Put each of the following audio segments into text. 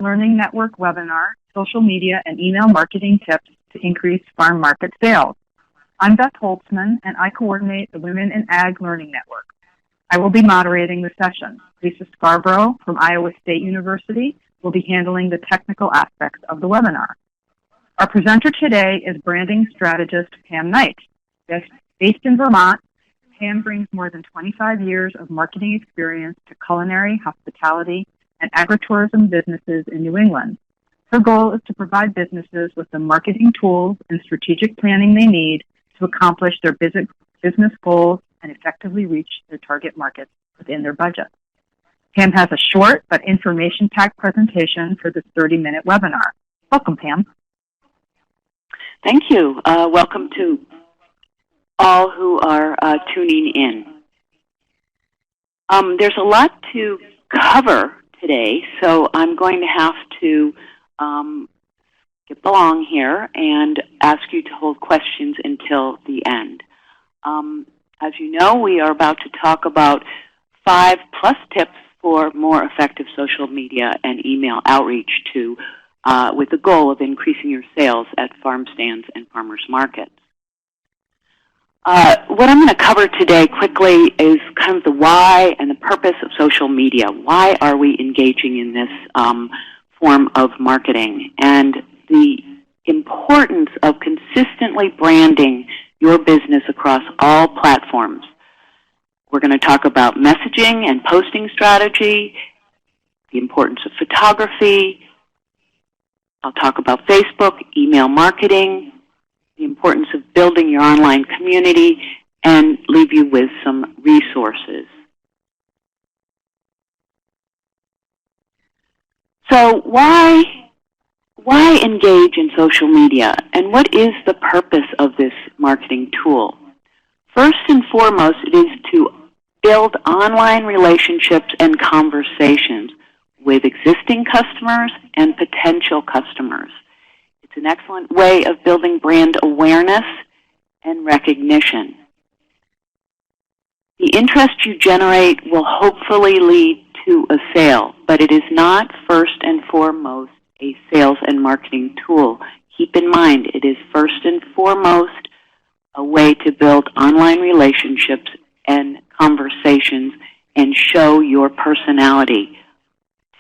Learning Network webinar, social media and email marketing tips to increase farm market sales. I'm Beth Holtzman, and I coordinate the Women in Ag Learning Network. I will be moderating the session. Lisa Scarborough from Iowa State University will be handling the technical aspects of the webinar. Our presenter today is branding strategist Pam Knights. Based in Vermont, Pam brings more than 25 years of marketing experience to culinary, hospitality, and agritourism businesses in New England. Her goal is to provide businesses with the marketing tools and strategic planning they need to accomplish their business goals and effectively reach their target markets within their budget. Pam has a short but information-packed presentation for this 30-minute webinar. Welcome, Pam. Thank you. Welcome to all who are tuning in. There's a lot to cover today, so I'm going to have to skip along here and ask you to hold questions until the end. As you know, we are about to talk about 5+ tips for more effective social media and email outreach with the goal of increasing your sales at farm stands and farmers markets. What I'm going to cover today quickly is kind of the why and the purpose of social media. Why are we engaging in this form of marketing? And the importance of consistently branding your business across all platforms. We're going to talk about messaging and posting strategy, the importance of photography. I'll talk about Facebook, email marketing, the importance of building your online community, and leave you with some resources. So why engage in social media, and what is the purpose of this marketing tool? First and foremost, it is to build online relationships and conversations with existing customers and potential customers. It's an excellent way of building brand awareness and recognition. The interest you generate will hopefully lead to a sale, but it is not first and foremost a sales and marketing tool. Keep in mind, it is first and foremost a way to build online relationships and conversations and show your personality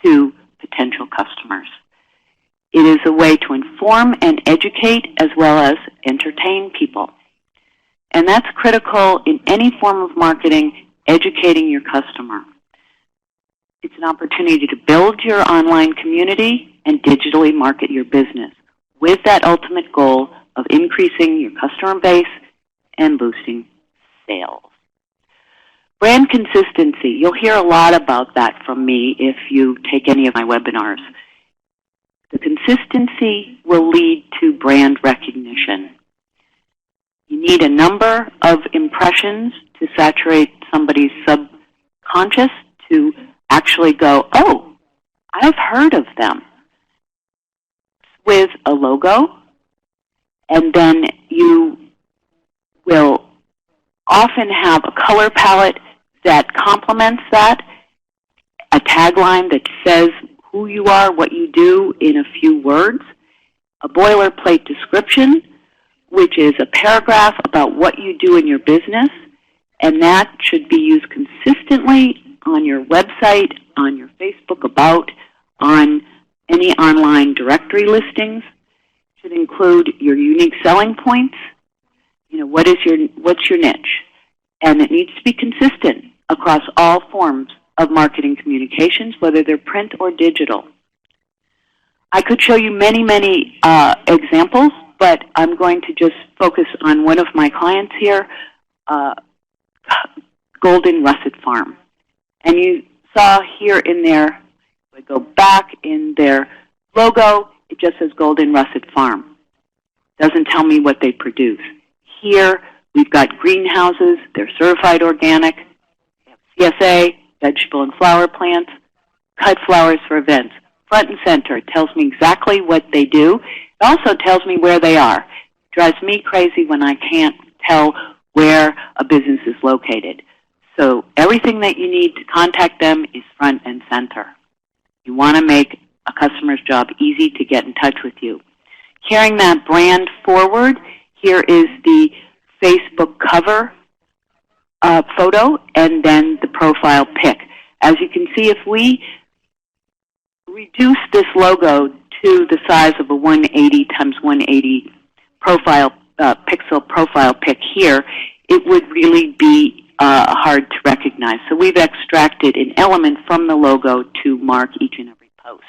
to potential customers. It is a way to inform and educate as well as entertain people. And that's critical in any form of marketing, educating your customer. It's an opportunity to build your online community and digitally market your business with that ultimate goal of increasing your customer base and boosting sales. Brand consistency. You'll hear a lot about that from me if you take any of my webinars. The consistency will lead to brand recognition. You need a number of impressions to saturate somebody's subconscious to actually go, oh, I've heard of them, with a logo, and then you will often have a color palette that complements that, a tagline that says who you are, what you do in a few words, a boilerplate description, which is a paragraph about what you do in your business, and that should be used consistently on your website, on your Facebook About, on any online directory listings. It should include your unique selling points. You know, what's your niche? And it needs to be consistent across all forms of marketing communications, whether they're print or digital. I could show you many, many examples, but I'm going to just focus on one of my clients here, Golden Russet Farm. And you saw here in their, if I go back in their logo, it just says Golden Russet Farm. Doesn't tell me what they produce. Here, we've got greenhouses. They're certified organic. They have CSA, vegetable and flower plants, cut flowers for events. Front and center. It tells me exactly what they do. It also tells me where they are. It drives me crazy when I can't tell where a business is located. So everything that you need to contact them is front and center. You want to make a customer's job, easy to get in touch with you. Carrying that brand forward, here is the Facebook cover photo and then the profile pic. As you can see, if we reduce this logo to the size of a 180 times 180 pixel profile pic here, it would really be hard to recognize. So we've extracted an element from the logo to mark each and every post.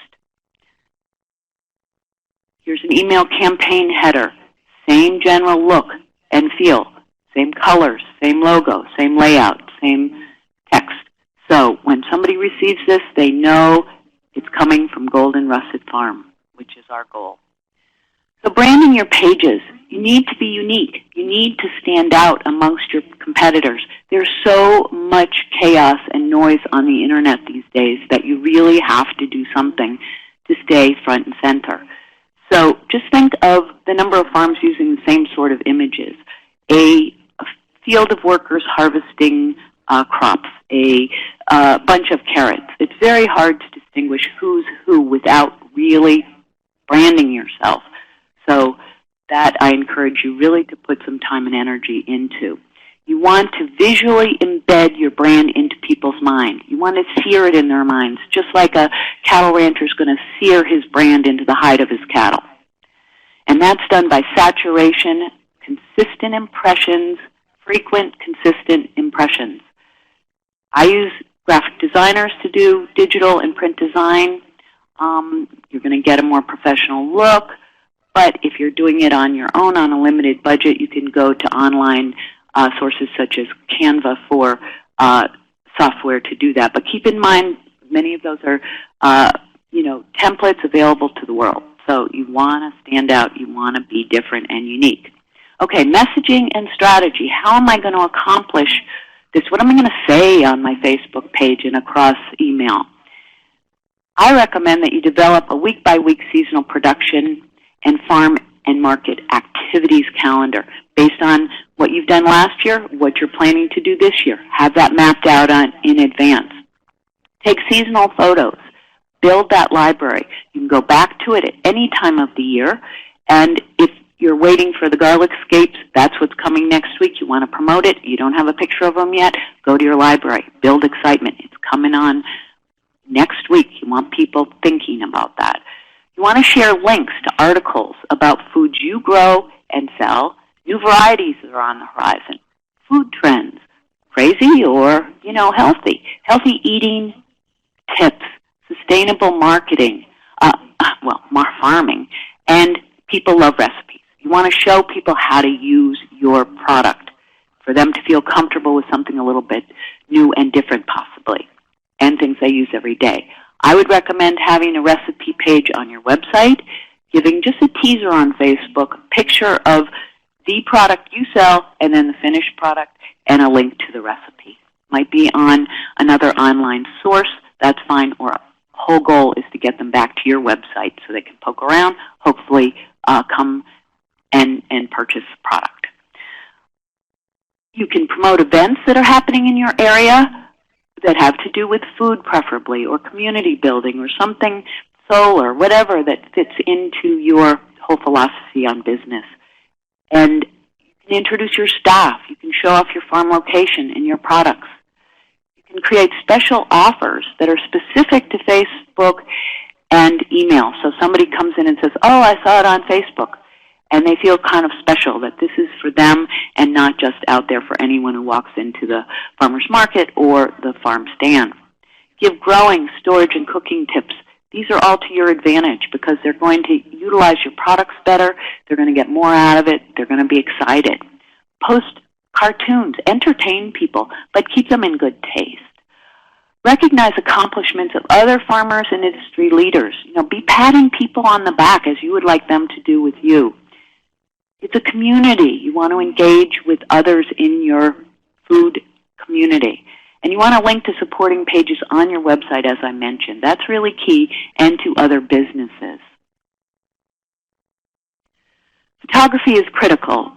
Here's an email campaign header. Same general look and feel. Same colors, same logo, same layout, same text. So when somebody receives this, they know it's coming from Golden Russet Farm, which is our goal. So branding your pages, you need to be unique. You need to stand out amongst your competitors. There's so much chaos and noise on the internet these days that you really have to do something to stay front and center. So just think of the number of farms using the same sort of images. A field of workers harvesting crops, a bunch of carrots. It's very hard to distinguish who's who without really branding yourself. So that I encourage you really to put some time and energy into. You want to visually embed your brand into people's mind. You want to sear it in their minds, just like a cattle rancher is going to sear his brand into the hide of his cattle. And that's done by saturation, consistent impressions, frequent, consistent impressions. I use graphic designers to do digital and print design. You're going to get a more professional look, but if you're doing it on your own on a limited budget, you can go to online sources such as Canva for software to do that. But keep in mind, many of those are templates available to the world. So you want to stand out, you want to be different and unique. Okay, messaging and strategy. How am I going to accomplish this? What am I going to say on my Facebook page and across email? I recommend that you develop a week-by-week seasonal production and farm and market activities calendar based on what you've done last year, what you're planning to do this year. Have that mapped out in advance. Take seasonal photos. Build that library. You can go back to it at any time of the year, and if you're waiting for the garlic scapes, that's what's coming next week. You want to promote it. You don't have a picture of them yet. Go to your library. Build excitement. It's coming on next week. You want people thinking about that. You want to share links to articles about foods you grow and sell, new varieties that are on the horizon, food trends, crazy or, healthy. Healthy eating tips, sustainable marketing, farming, and people love recipes. You want to show people how to use your product for them to feel comfortable with something a little bit new and different possibly, and things they use every day. I would recommend having a recipe page on your website, giving just a teaser on Facebook, a picture of the product you sell, and then the finished product, and a link to the recipe. Might be on another online source, that's fine, or whole goal is to get them back to your website so they can poke around, hopefully come and purchase the product. You can promote events that are happening in your area that have to do with food preferably, or community building, or something solar, whatever that fits into your whole philosophy on business. And you can introduce your staff. You can show off your farm location and your products. You can create special offers that are specific to Facebook and email. So somebody comes in and says, oh, I saw it on Facebook. And they feel kind of special that this is for them and not just out there for anyone who walks into the farmer's market or the farm stand. Give growing, storage, and cooking tips. These are all to your advantage because they're going to utilize your products better. They're going to get more out of it. They're going to be excited. Post cartoons. Entertain people, but keep them in good taste. Recognize accomplishments of other farmers and industry leaders. Be patting people on the back as you would like them to do with you. It's a community. You want to engage with others in your food community. And you want to link to supporting pages on your website, as I mentioned. That's really key, and to other businesses. Photography is critical.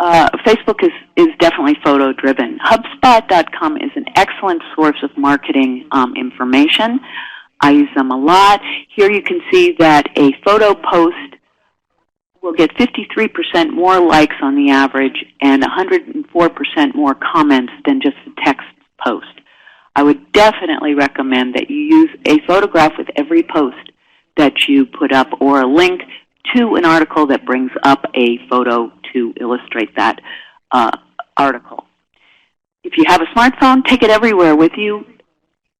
Facebook is definitely photo-driven. HubSpot.com is an excellent source of marketing information. I use them a lot. Here you can see that a photo post will get 53% more likes on the average and 104% more comments than just a text post. I would definitely recommend that you use a photograph with every post that you put up, or a link to an article that brings up a photo to illustrate that article. If you have a smartphone, take it everywhere with you.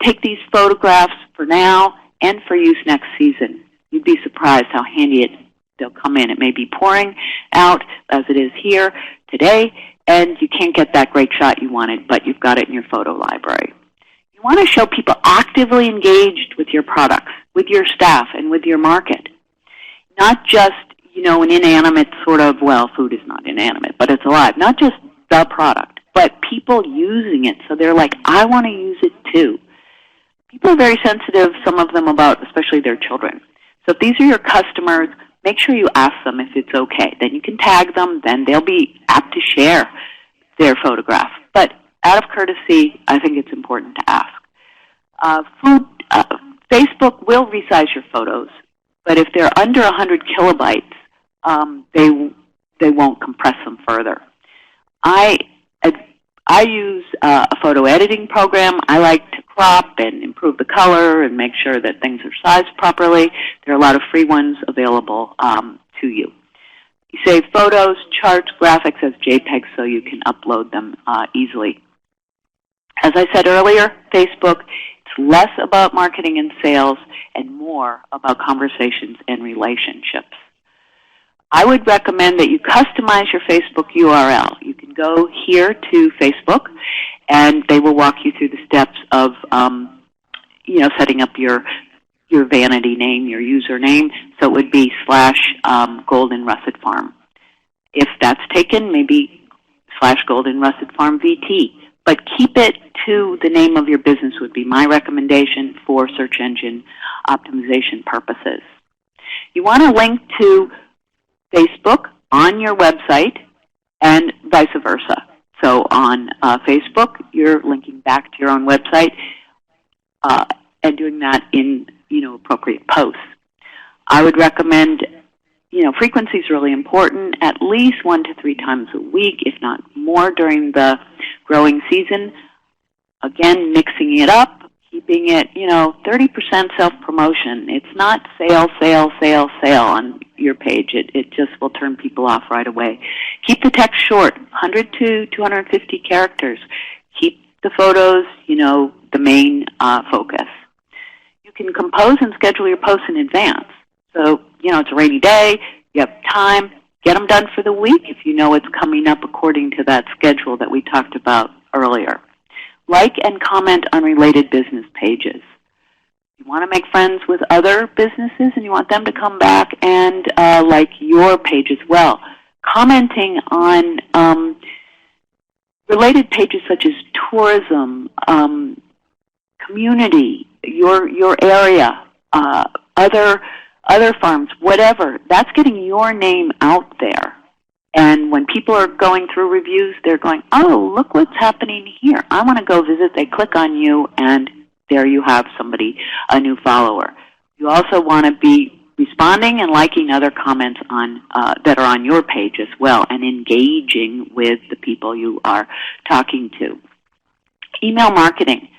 Take these photographs for now and for use next season. You'd be surprised how handy they'll come in. It may be pouring out, as it is here today, and you can't get that great shot you wanted, but you've got it in your photo library. You want to show people actively engaged with your products, with your staff, and with your market. Not just, an inanimate sort of, well, food is not inanimate, but it's alive. Not just the product, but people using it. So they're like, I want to use it too. People are very sensitive, some of them, about especially their children. So if these are your customers, make sure you ask them if it's okay. Then you can tag them. Then they'll be apt to share their photograph. But out of courtesy, I think it's important to ask. Facebook will resize your photos, but if they're under 100 kilobytes, they won't compress them further. I use a photo editing program. I like to crop and improve the color and make sure that things are sized properly. There are a lot of free ones available to you. You save photos, charts, graphics as JPEGs so you can upload them easily. As I said earlier, Facebook, it's less about marketing and sales and more about conversations and relationships. I would recommend that you customize your Facebook URL. You can go here to Facebook, and they will walk you through the steps of, setting up your vanity name, your username. So it would be / Golden Russet Farm. If that's taken, maybe / Golden Russet Farm VT. But keep it to the name of your business would be my recommendation for search engine optimization purposes. You want to link to Facebook on your website and vice versa. So on Facebook, you're linking back to your own website and doing that in appropriate posts. I would recommend, frequency is really important, at least 1 to 3 times a week, if not more, during the growing season. Again, mixing it up, keeping it, 30% self-promotion. It's not sale on your page. It just will turn people off right away. Keep the text short, 100 to 250 characters. Keep the photos, the main focus. You can compose and schedule your posts in advance. So, it's a rainy day, you have time, get them done for the week if you know it's coming up according to that schedule that we talked about earlier. Like and comment on related business pages. You want to make friends with other businesses and you want them to come back and like your page as well. Commenting on related pages such as tourism, community, your area, other farms, whatever. That's getting your name out there. And when people are going through reviews, they're going, oh, look what's happening here. I want to go visit. They click on you, and there you have somebody, a new follower. You also want to be responding and liking other comments on that are on your page as well, and engaging with the people you are talking to. Email marketing.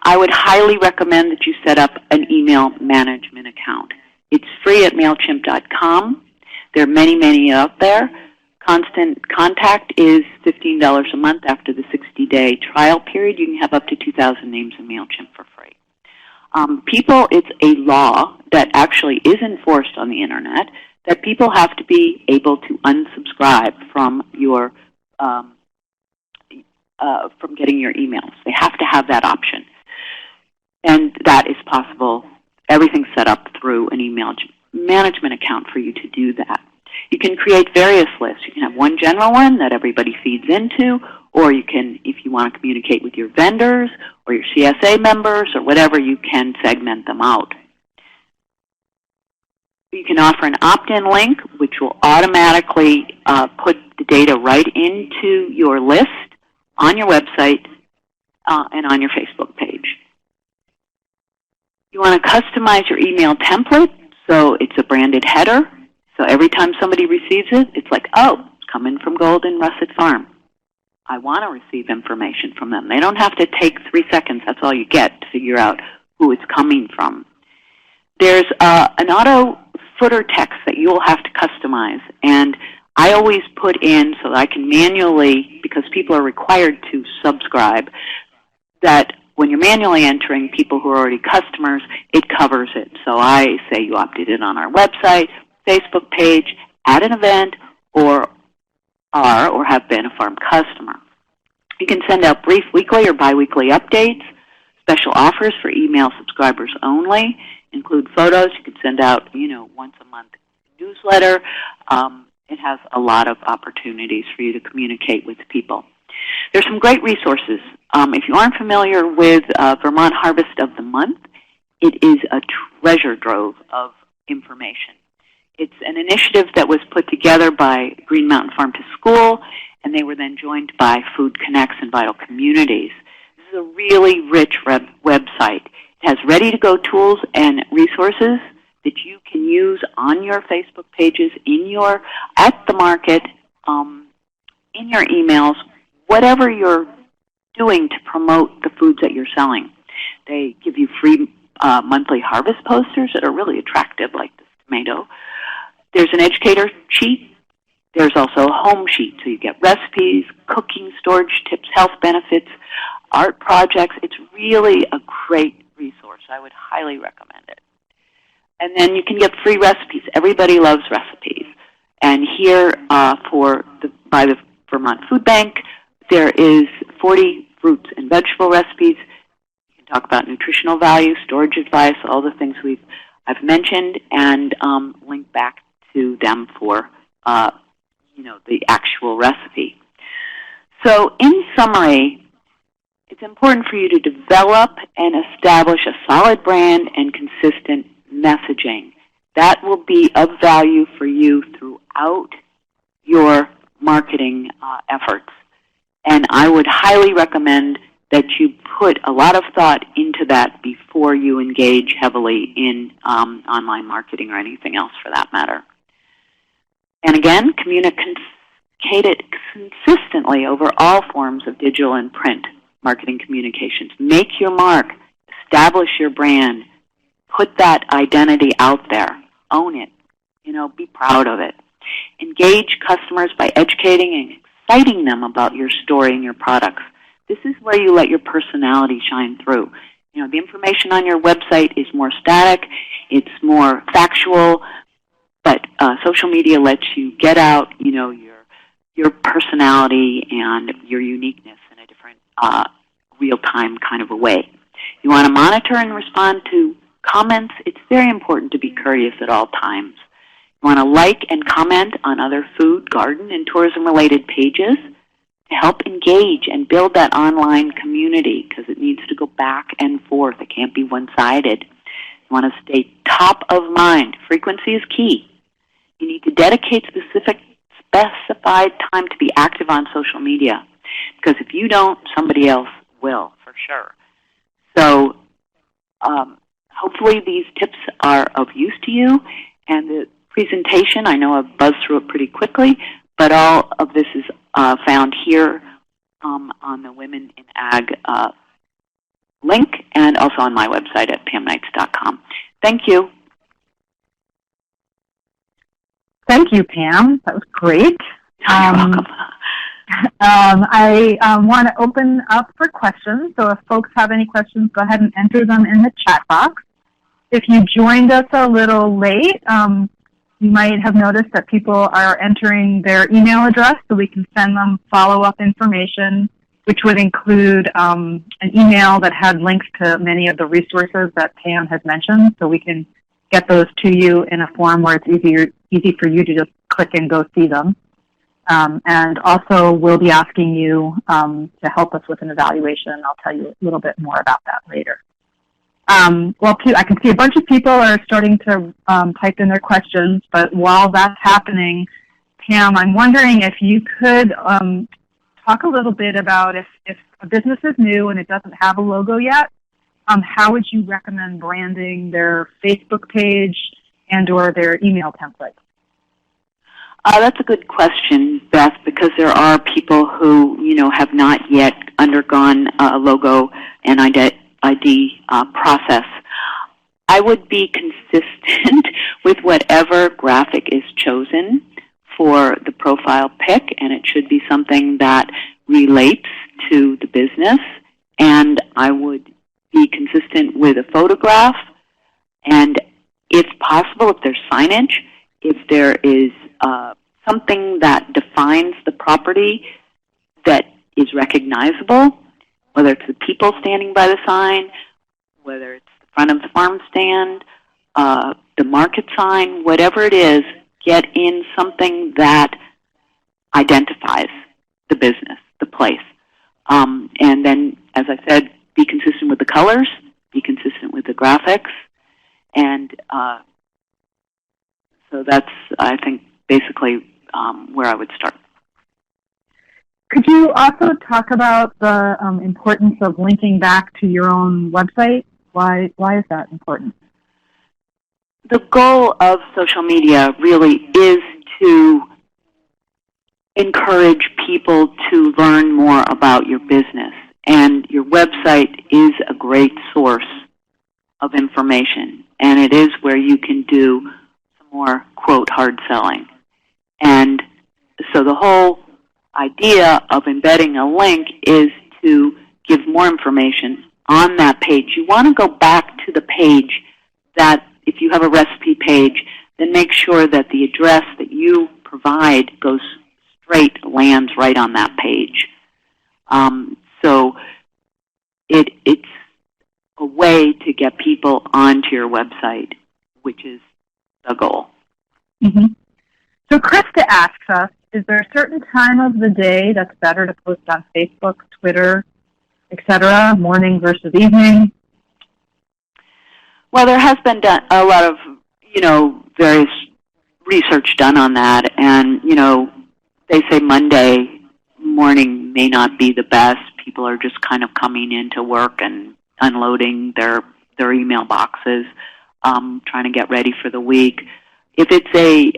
I would highly recommend that you set up an email management account. It's free at MailChimp.com. There are many, many out there. Constant Contact is $15 a month after the 60-day trial period. You can have up to 2,000 names in MailChimp for free. It's a law that actually is enforced on the Internet that people have to be able to unsubscribe from your from getting your emails. They have to have that option. And that is possible. Everything's set up through an email management account for you to do that. You can create various lists. You can have one general one that everybody feeds into, or you can, if you want to communicate with your vendors or your CSA members or whatever, you can segment them out. You can offer an opt-in link, which will automatically put the data right into your list on your website and on your Facebook page. You want to customize your email template so it's a branded header. So every time somebody receives it, it's like, oh, it's coming from Golden Russet Farm. I want to receive information from them. They don't have to take 3 seconds. That's all you get to figure out who it's coming from. There's an auto footer text that you'll have to customize, and I always put in so that I can manually, because people are required to subscribe, that when you're manually entering people who are already customers, it covers it. So I say you opted in on our website, Facebook page, at an event, or are or have been a farm customer. You can send out brief weekly or biweekly updates, special offers for email subscribers only, include photos. You can send out, once a month newsletter. It has a lot of opportunities for you to communicate with people. There's some great resources. If you aren't familiar with Vermont Harvest of the Month, it is a treasure trove of information. It's an initiative that was put together by Green Mountain Farm to School, and they were then joined by Food Connects and Vital Communities. This is a really rich website. It has ready-to-go tools and resources that you can use on your Facebook pages, at the market, in your emails, whatever you're doing to promote the foods that you're selling. They give you free monthly harvest posters that are really attractive, like this tomato. There's an educator sheet. There's also a home sheet, so you get recipes, cooking, storage tips, health benefits, art projects. It's really a great resource. I would highly recommend it. And then you can get free recipes. Everybody loves recipes. And here by the Vermont Food Bank, there is 40 fruits and vegetable recipes. You can talk about nutritional value, storage advice, all the things I've mentioned, and link back to them for the actual recipe. So in summary, it's important for you to develop and establish a solid brand and consistent messaging. That will be of value for you throughout your marketing efforts. And I would highly recommend that you put a lot of thought into that before you engage heavily in online marketing or anything else for that matter. And again, communicate it consistently over all forms of digital and print marketing communications. Make your mark. Establish your brand. Put that identity out there. Own it. Be proud of it. Engage customers by educating and exciting them about your story and your products. This is where you let your personality shine through. The information on your website is more static. It's more factual. But social media lets you get out, your personality and your uniqueness in a different real-time kind of a way. You want to monitor and respond to comments. It's very important to be courteous at all times. You want to like and comment on other food, garden, and tourism-related pages to help engage and build that online community because it needs to go back and forth. It can't be one-sided. You want to stay top of mind. Frequency is key. You need to dedicate specified time to be active on social media because if you don't, somebody else will, for sure. So hopefully these tips are of use to you. And the presentation, I know I've buzzed through it pretty quickly, but all of this is found here on the Women in Ag link and also on my website at pamknights.com. Thank you. Thank you, Pam. That was great. You're welcome. I want to open up for questions. So if folks have any questions, go ahead and enter them in the chat box. If you joined us a little late, you might have noticed that people are entering their email address so we can send them follow-up information, which would include an email that had links to many of the resources that Pam has mentioned, so we can get those to you in a form where it's easy for you to just click and go see them. And also, we'll be asking you to help us with an evaluation, and I'll tell you a little bit more about that later. I can see a bunch of people are starting to type in their questions, but while that's happening, Pam, I'm wondering if you could talk a little bit about if a business is new and it doesn't have a logo yet, how would you recommend branding their Facebook page and or their email template? That's a good question, Beth, because there are people who, have not yet undergone a logo and ID process. I would be consistent with whatever graphic is chosen for the profile pic, and it should be something that relates to the business. And I would be consistent with a photograph, and if possible, if there's signage, if there is something that defines the property that is recognizable, whether it's the people standing by the sign, whether it's the front of the farm stand, the market sign, whatever it is, get in something that identifies the business, the place. And then, as I said, be consistent with the colors, be consistent with the graphics, and so that's, I think, basically where I would start. Could you also talk about the importance of linking back to your own website? Why is that important? The goal of social media really is to encourage people to learn more about your business. And your website is a great source of information. And it is where you can do some more, quote, hard selling. And so the whole idea of embedding a link is to give more information on that page. You want to go back to the page that, if you have a recipe page, then make sure that the address that you provide goes straight, lands right on that page. So it's a way to get people onto your website, which is the goal. Mm-hmm. So Krista asks us, is there a certain time of the day that's better to post on Facebook, Twitter, etc., morning versus evening? Well, there has been a lot of, various research done on that, and, they say Monday morning may not be the best. People are just kind of coming into work and unloading their email boxes, trying to get ready for the week. If it's a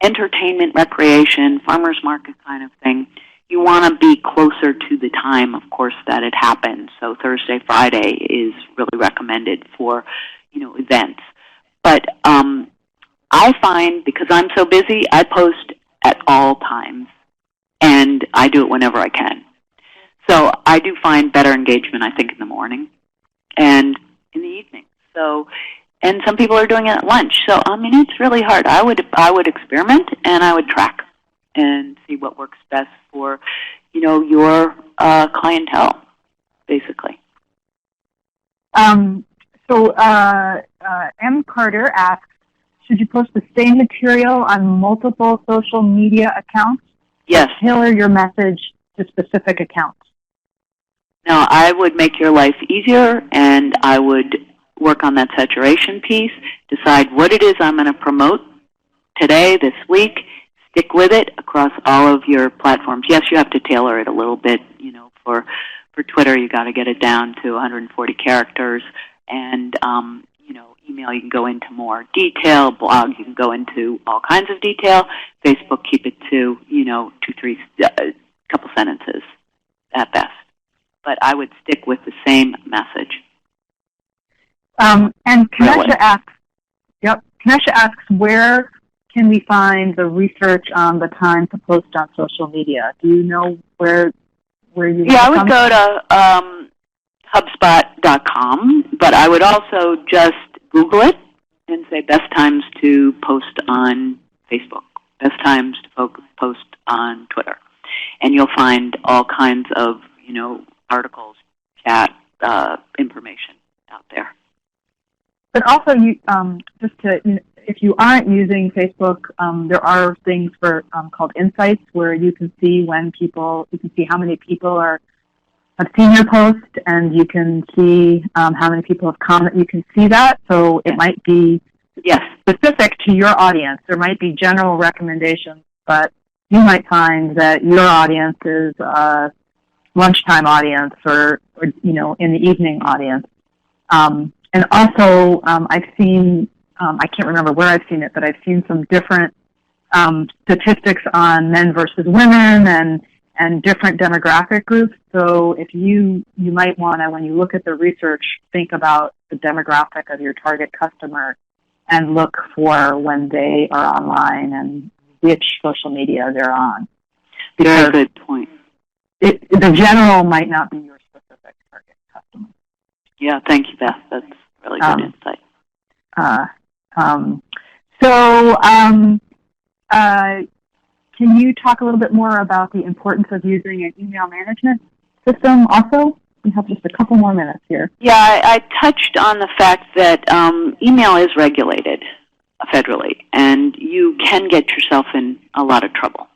entertainment, recreation, farmers market kind of thing, you want to be closer to the time, of course, that it happens. So Thursday, Friday is really recommended for, events. But I find, because I'm so busy, I post at all times, and I do it whenever I can. So I do find better engagement, I think, in the morning and in the evening. So, and some people are doing it at lunch. So, it's really hard. I would experiment, and I would track and see what works best for, your clientele, basically. So M. Carter asks, should you post the same material on multiple social media accounts? Yes. Or tailor your message to specific accounts? No, I would make your life easier, and I would work on that saturation piece, decide what it is I'm going to promote today, this week, stick with it across all of your platforms. Yes, you have to tailor it a little bit. For Twitter, you got to get it down to 140 characters, and email, you can go into more detail. Blog, you can go into all kinds of detail. Facebook, keep it to 2-3 couple sentences at best. But I would stick with the same message. And Kanesha asks, where can we find the research on the time to post on social media? Do you know where you? Yeah, I would go to HubSpot.com, but I would also just Google it and say best times to post on Facebook, best times to post on Twitter, and you'll find all kinds of articles, chat, information out there. But also, if you aren't using Facebook, there are things called insights where you can see how many people have seen your post, and you can see how many people have commented. You can see that, so it might be specific to your audience. There might be general recommendations, but you might find that your audience is lunchtime audience or in the evening audience. And also, I've seen, I can't remember where I've seen it, but I've seen some different statistics on men versus women and different demographic groups. So if you might want to, when you look at the research, think about the demographic of your target customer and look for when they are online and which social media they're on. Very good point. The general might not be your specific target customer. Yeah, thank you, Beth. That's really good insight. Can you talk a little bit more about the importance of using an email management system also? We have just a couple more minutes here. Yeah, I touched on the fact that email is regulated federally, and you can get yourself in a lot of trouble.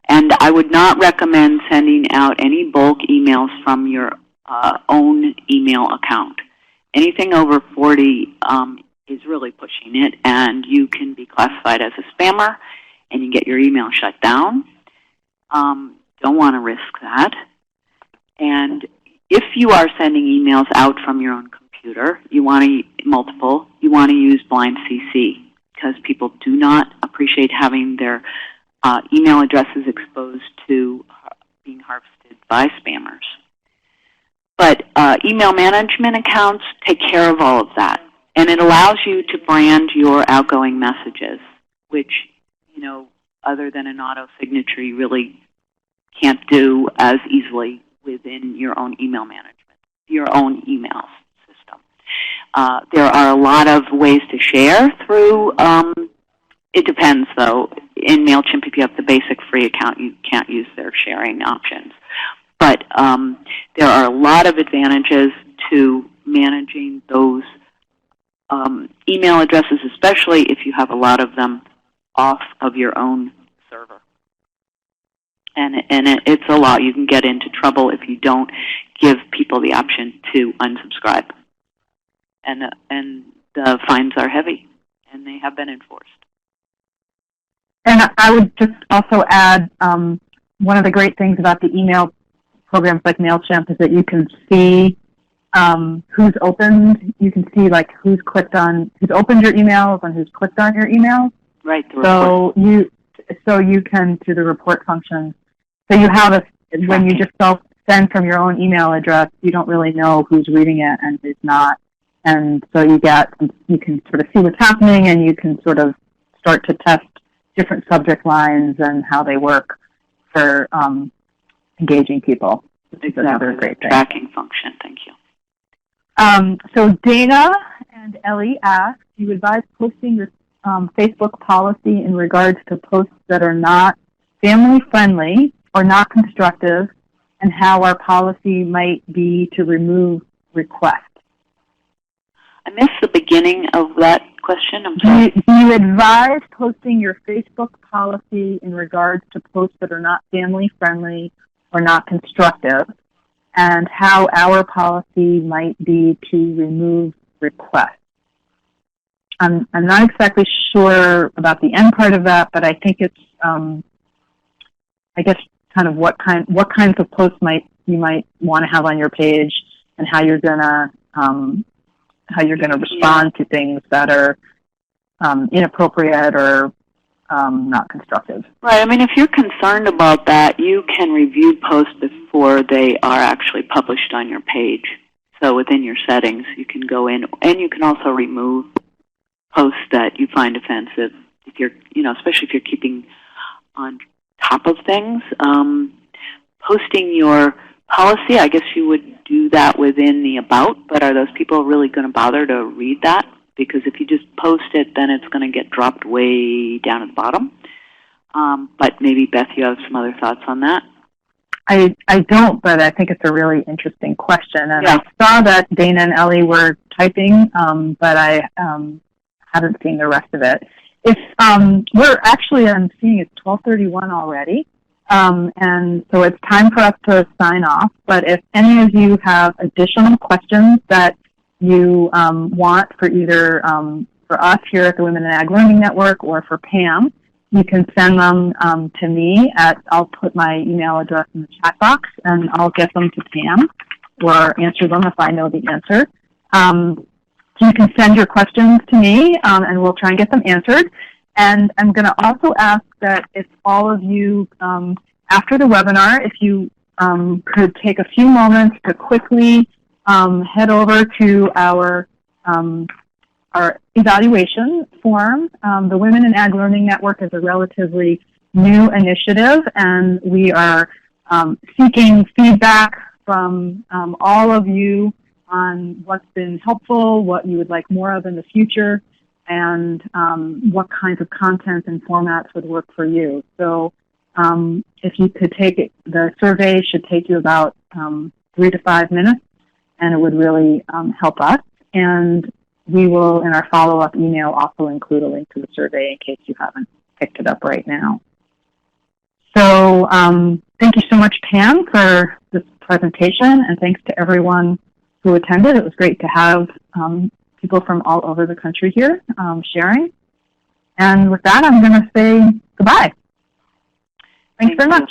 And I would not recommend sending out any bulk emails from your own email account. Anything over 40 is really pushing it, and you can be classified as a spammer, and you get your email shut down. Don't want to risk that. And if you are sending emails out from your own computer, you want to use blind CC, because people do not appreciate having their email addresses exposed to being harvested by spammers. But email management accounts take care of all of that, and it allows you to brand your outgoing messages, which, other than an auto signature, you really can't do as easily within your own email management, your own email system. There are a lot of ways to share through, it depends though. In MailChimp, if you have the basic free account, you can't use their sharing options. But there are a lot of advantages to managing those email addresses, especially if you have a lot of them off of your own server. And it's a lot. You can get into trouble if you don't give people the option to unsubscribe. And the fines are heavy, and they have been enforced. And I would just also add, one of the great things about the email programs like MailChimp is that you can see who's opened. You can see who's opened your emails and who's clicked on your emails. Right. So you can, through the report function, so you have when you just send from your own email address, you don't really know who's reading it and who's not. And so you can sort of see what's happening, and you can sort of start to test different subject lines and how they work for engaging people. Exactly. Another great thing. Tracking function. Thank you. So Dana and Ellie asked, do you advise posting your Facebook policy in regards to posts that are not family-friendly or not constructive, and how our policy might be to remove requests? I missed the beginning of that question. I'm sorry. Do you advise posting your Facebook policy in regards to posts that are not family-friendly or not constructive, and how our policy might be to remove requests? I'm not exactly sure about the end part of that, but I think it's, I guess, kind of what kinds of posts you might want to have on your page, and how you're gonna respond to things that are inappropriate or not constructive. Right. I mean, if you're concerned about that, you can review posts before they are actually published on your page. So within your settings, you can go in, and you can also remove posts that you find offensive. If you're, especially if you're keeping on top of things, posting your policy, I guess you would do that within the about, but are those people really going to bother to read that? Because if you just post it, then it's going to get dropped way down at the bottom. But maybe, Beth, you have some other thoughts on that? I don't, but I think it's a really interesting question. And yeah. I saw that Dana and Ellie were typing, but I haven't seen the rest of it. If we're actually, I'm seeing it's 12:31 already, and so it's time for us to sign off. But if any of you have additional questions that you want for either for us here at the Women in Ag Learning Network or for Pam, you can send them to me I'll put my email address in the chat box, and I'll get them to Pam or answer them if I know the answer. You can send your questions to me, and we'll try and get them answered. And I'm going to also ask that if all of you, after the webinar, if you could take a few moments to quickly head over to our evaluation form. The Women in Ag Learning Network is a relatively new initiative, and we are seeking feedback from all of you on what's been helpful, what you would like more of in the future, and what kinds of content and formats would work for you. So if you could take it, the survey should take you about 3 to 5 minutes, and it would really help us. And we will, in our follow-up email, also include a link to the survey in case you haven't picked it up right now. So thank you so much, Pam, for this presentation, and thanks to everyone who attended. It was great to have people from all over the country here sharing. And with that, I'm going to say goodbye. Thanks very much.